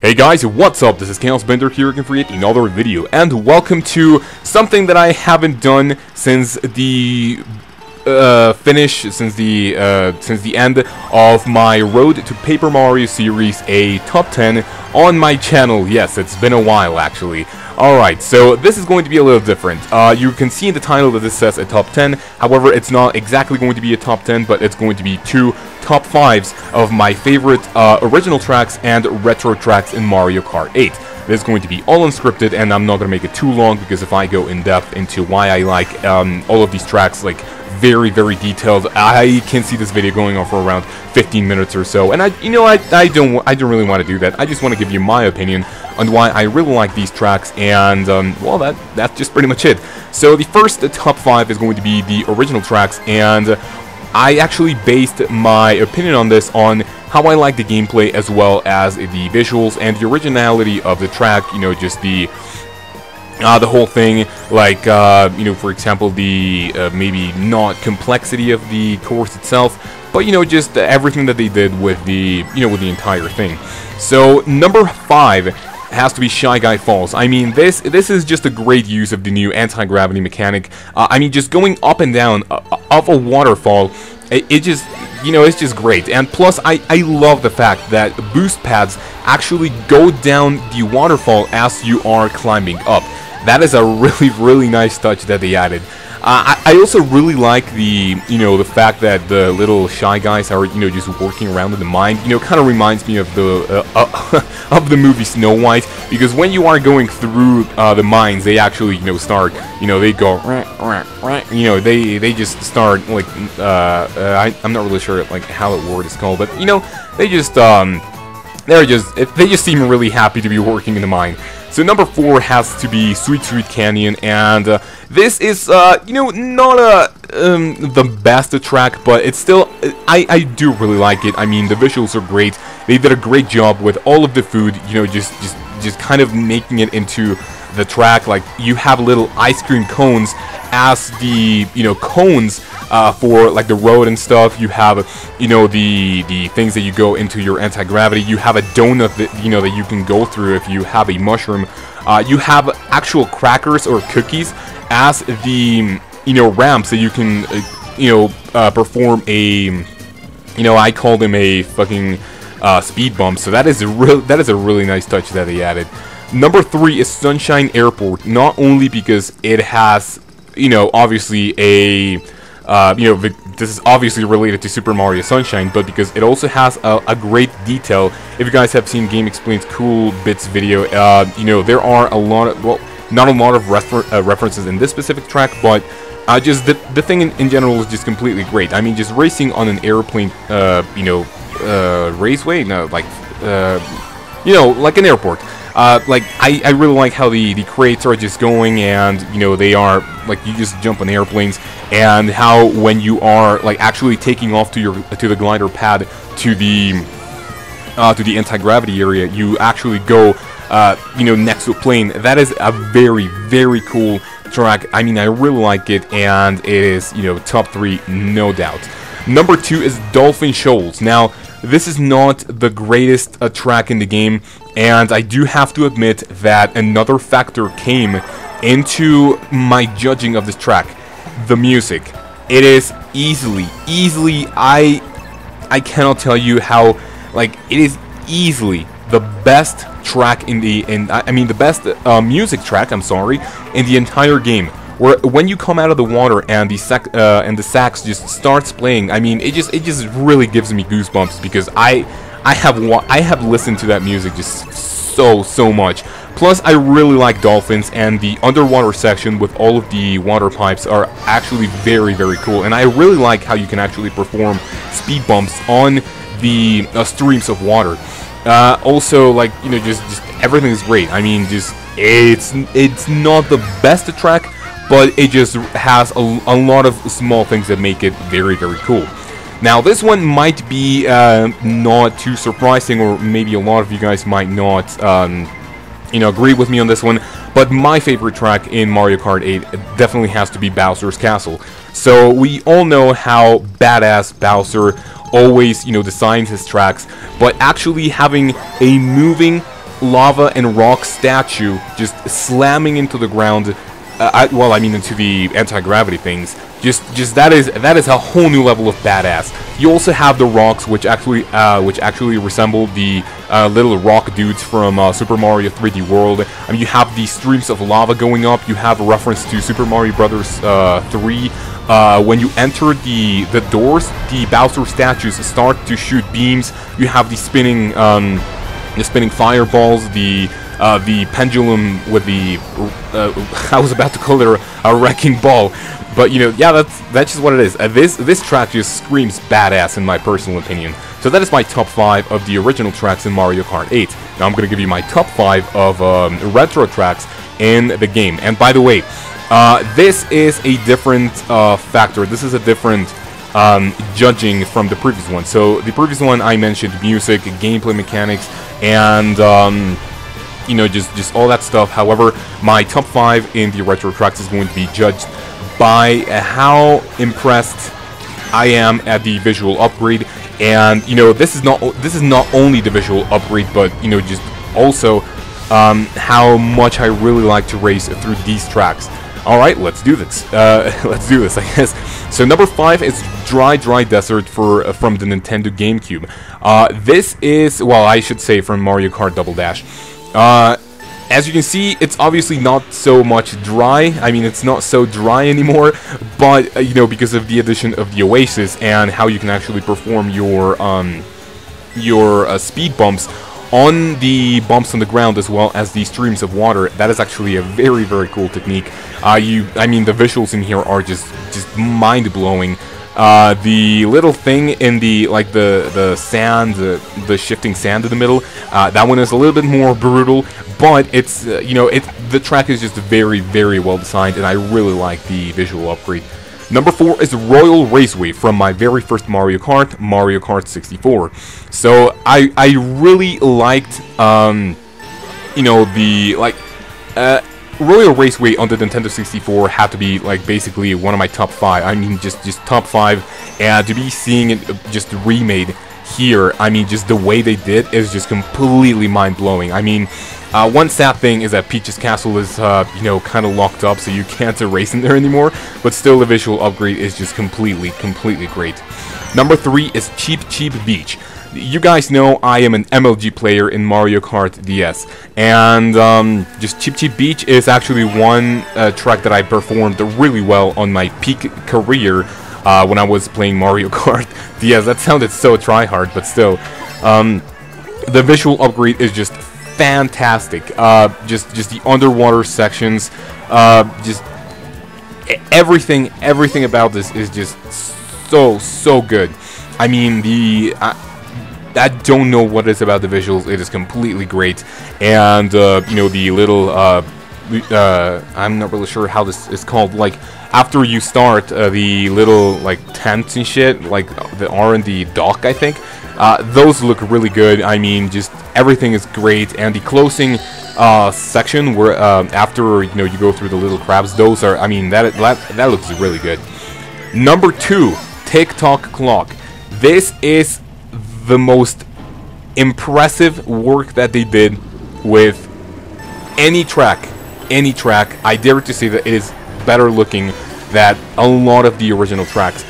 Hey guys, what's up? This is kaozbender here again for yet another video, and welcome to something that I haven't done since the since the end of my Road to Paper Mario series, a top 10 on my channel. Yes, it's been a while actually. Alright, so this is going to be a little different. You can see in the title that this says a top 10, however, it's not exactly going to be a top 10, but it's going to be two top 5s of my favorite original tracks and retro tracks in Mario Kart 8. This is going to be all unscripted, and I'm not going to make it too long, because if I go in depth into why I like all of these tracks, like very detailed, I can see this video going on for around 15 minutes or so, and I don't really want to do that. I just want to give you my opinion on why I really like these tracks, and well, that's just pretty much it. So the first top 5 is going to be the original tracks, and I actually based my opinion on this on how I like the gameplay as well as the visuals and the originality of the track, just the whole thing, like, for example, the maybe not complexity of the course itself, but, just everything that they did with the, with the entire thing. So, number 5 has to be Shy Guy Falls. I mean, this is just a great use of the new anti-gravity mechanic. I mean, just going up and down of a waterfall, it just, it's just great. And plus, I love the fact that boost pads actually go down the waterfall as you are climbing up. That is a really nice touch that they added. I also really like the, the fact that the little Shy Guys are, just working around in the mine. Kind of reminds me of the of the movie Snow White, because when you are going through the mines, they actually, start, they go, they just start, like, I'm not really sure, like, how that word is called, but, they just, they just seem really happy to be working in the mine. So number 4 has to be Sweet Canyon, and this is, not the best track, but it's still, I do really like it. I mean, the visuals are great. They did a great job with all of the food, just kind of making it into the track. Like, you have little ice cream cones as the, cones for, like, the road and stuff. You have, the things that you go into your anti-gravity. You have a donut that, that you can go through if you have a mushroom. You have actual crackers or cookies as the, ramps that you can, perform a, I call them a fucking speed bump. So that is a really nice touch that they added. Number 3 is Sunshine Airport, not only because it has, obviously a, this is obviously related to Super Mario Sunshine, but because it also has a great detail. If you guys have seen Game Explains Cool Bits video, there are a lot of, well, not a lot of references in this specific track, but just the thing in general is just completely great. I mean, just racing on an airplane, raceway, no, like, like an airport. Like, I really like how the crates are just going, and, they are, like, you just jump on airplanes, and how when you are, like, actually taking off to the glider pad to the anti-gravity area, you actually go, next to a plane. That is a very cool track. I mean, I really like it, and it is, top 3, no doubt. Number 2 is Dolphin Shoals. Now, this is not the greatest track in the game, and I do have to admit that another factor came into my judging of this track: the music. It is easily, I cannot tell you how, like, it is easily the best track the best music track, I'm sorry, in the entire game. Where when you come out of the water and the sax just starts playing, I mean, it just really gives me goosebumps, because I have listened to that music just so much. Plus, I really like dolphins, and the underwater section with all of the water pipes are actually very cool. And I really like how you can actually perform speed bumps on the streams of water. Also, like, just everything is great. I mean, just it's not the best track, but it just has a lot of small things that make it very cool. Now, this one might be not too surprising, or maybe a lot of you guys might not, agree with me on this one, but my favorite track in Mario Kart 8 definitely has to be Bowser's Castle. So, we all know how badass Bowser always, designs his tracks, but actually having a moving lava and rock statue just slamming into the ground. Well, I mean into the anti-gravity things. Just that is a whole new level of badass. You also have the rocks, which actually resemble the little rock dudes from Super Mario 3D World. I mean, you have these streams of lava going up. You have a reference to Super Mario Brothers 3. When you enter the doors, the Bowser statues start to shoot beams. You have the spinning fireballs, the pendulum with the I was about to call it a wrecking ball, but you know, yeah, that's just what it is. This track just screams badass in my personal opinion. So that is my top 5 of the original tracks in Mario Kart 8. Now I'm gonna give you my top 5 of retro tracks in the game. And by the way, this is a different factor. This is a different judging from the previous one. So the previous one I mentioned music, gameplay mechanics, and you know, just all that stuff. However, my top 5 in the retro tracks is going to be judged by how impressed I am at the visual upgrade. And you know, this is not only the visual upgrade, but you know, just also how much I really like to race through these tracks. All right, let's do this. Let's do this, I guess. So number 5 is Dry Desert from the Nintendo GameCube. This is, well, I should say from Mario Kart Double Dash. As you can see, it's obviously not so much dry. I mean, it's not so dry anymore, but you know, because of the addition of the Oasis and how you can actually perform your speed bumps on the bumps on the ground as well as the streams of water. That is actually a very, very cool technique. I mean, the visuals in here are just mind-blowing. The little thing in the the sand, the shifting sand in the middle, that one is a little bit more brutal, but it's you know, the track is just very, very well designed, and I really like the visual upgrade. Number 4 is Royal Raceway from my very first Mario Kart 64. So I really liked you know, the Royal Raceway on the Nintendo 64 had to be like basically one of my top 5. I mean, just top 5, and to be seeing it just remade here, I mean, just the way they did is just completely mind-blowing. I mean, one sad thing is that Peach's Castle is, you know, kind of locked up, so you can't race in there anymore, but still the visual upgrade is just completely great. Number 3 is Cheep Beach. You guys know I am an MLG player in Mario Kart DS, and just Cheep Beach is actually one track that I performed really well on my peak career when I was playing Mario Kart DS. That sounded so try-hard, but still. The visual upgrade is just fantastic. Just the underwater sections, just everything about this is just so good. I mean, I don't know what it is about the visuals. It is completely great, and you know, the little I'm not really sure how this is called. Like, after you start, the little like tents and shit, like the R&D dock, I think. Those look really good. I mean, just everything is great, and the closing section where after you know, you go through the little crabs, those are, I mean, that looks really good. Number 2, Tick-Tock Clock. This is the most impressive work that they did with any track. I dare to say that it is better looking than a lot of the original tracks.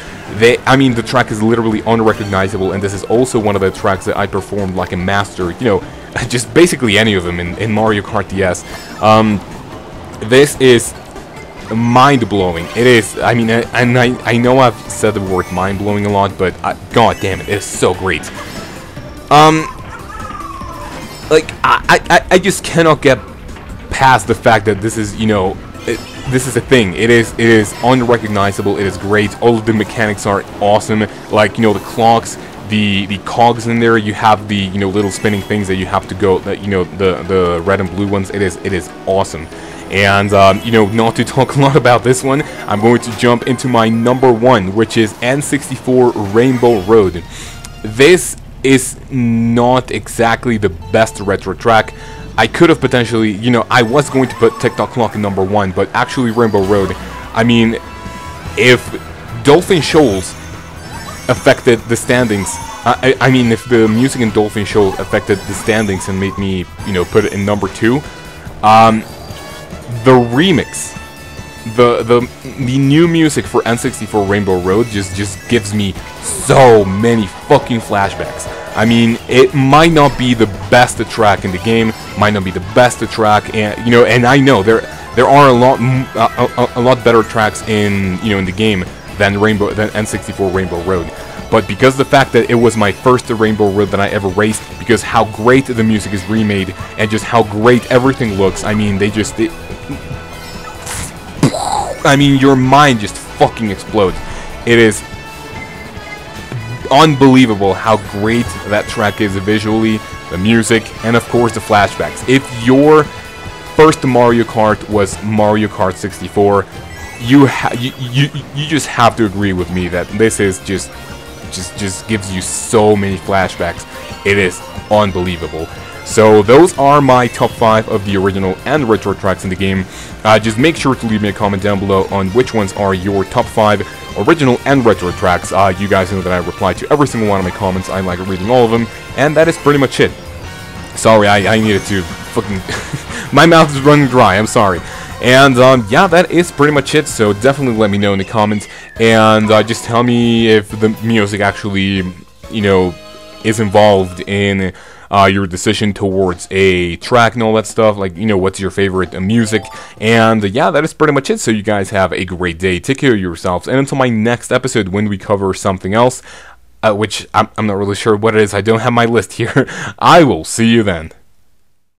I mean, the track is literally unrecognizable, and this is also one of the tracks that I performed like a master, you know, just basically any of them in Mario Kart DS. This is mind-blowing. It is, I mean, and I know I've said the word mind-blowing a lot, but god damn it is so great. Like, I just cannot get past the fact that this is, you know, this is a thing. It is unrecognizable. It is great. All of the mechanics are awesome. Like, you know, the clocks, the cogs in there. You have the, you know, little spinning things that you have to go. That, you know, the red and blue ones. It is awesome. And you know, not to talk a lot about this one, I'm going to jump into my number 1, which is N64 Rainbow Road. This is not exactly the best retro track. I could have potentially, you know, I was going to put Tick-Tock Clock in number 1, but actually Rainbow Road, I mean, if Dolphin Shoals affected the standings I mean, if the music in Dolphin Show affected the standings and made me, you know, put it in number 2, the remix, the new music for N64 Rainbow Road just gives me so many fucking flashbacks. I mean, it might not be the best track in the game, might not be the best track, and you know, and I know there are a lot better tracks in, you know, in the game than N64 Rainbow Road. But because the fact that it was my first Rainbow Road that I ever raced, because how great the music is remade, and just how great everything looks, I mean, I mean, your mind just fucking explodes. It is unbelievable how great that track is visually, the music, and of course the flashbacks. If your first Mario Kart was Mario Kart 64, you just have to agree with me that this is just gives you so many flashbacks. It is unbelievable. So those are my top 5 of the original and retro tracks in the game. Just make sure to leave me a comment down below on which ones are your top 5 original and retro tracks. You guys know that I reply to every single one of my comments. I like reading all of them, and that is pretty much it. Sorry, I needed to fucking... my mouth is running dry, I'm sorry. And yeah, that is pretty much it, so definitely let me know in the comments, and just tell me if the music actually, you know, is involved in your decision towards a track and all that stuff, like, you know, what's your favorite music. And yeah, that is pretty much it, so you guys have a great day, take care of yourselves, and until my next episode when we cover something else, which I'm not really sure what it is, I don't have my list here, I will see you then.